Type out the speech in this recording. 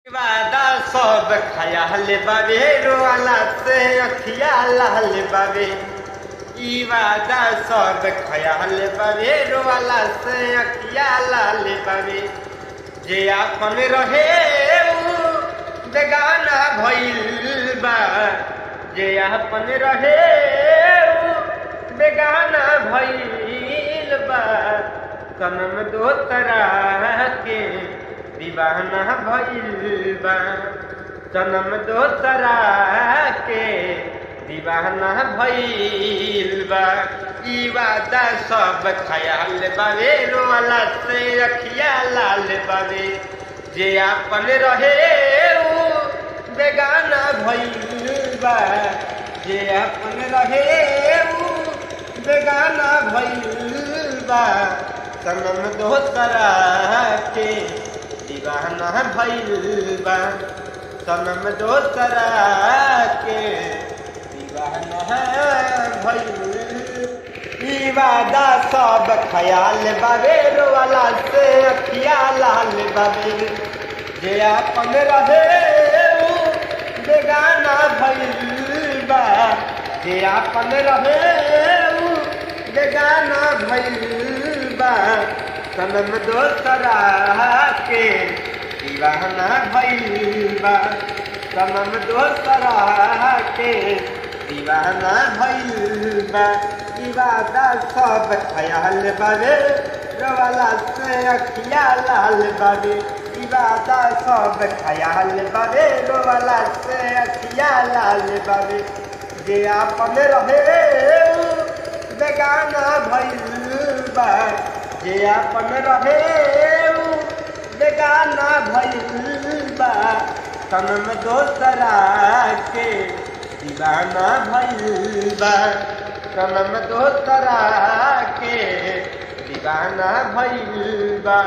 वादा सब खयाल बाबे रोवाला से अखिया लाल बाबे। ई वादा सब खयाल बाबे रोवाला से अखिया लाल बाबे। जे आपन रहे ऊ बेगाना भइल बा। जे आपन रहे ऊ बेगाना भइल बा। सनम दोसरा के दीवाना भइल बा। सनम दोसरा के दीवाना भइल बा। ई वादा सब खयाल बाबे रोवाला से अखिया लाल बाबे। जे आपन रहे ऊ बेगाना भइल बा। जे आपन रहे ऊ बेगाना भइल बा। सनम दोसरा के दीवाना भइल बा। सनम दोसरा के दीवाना भइल। ई वादा सब खयाल बाबे रोवाला से अखिया लाल बाबे। जे आपन रहे ऊ बेगाना भइल बा। जे आपन रहे ऊ बेगाना भइल बा। सनम दोसरा के दीवाना भइल बा। सनम दोसरा के दीवाना भइल बा। ई वादा सब खयाल बाबे रोवाला से अखिया लाल बाबे। ई वादा सब खयाल बाबे रोवाला से अखिया लाल बाबे। जे आपन रहे ऊ बेगाना भइल बा। जे आपन रहे ऊ बेगाना भइल बा। सनम दोसरा के दीवाना भइल बा। सनम दोसरा के दीवाना भइल बा।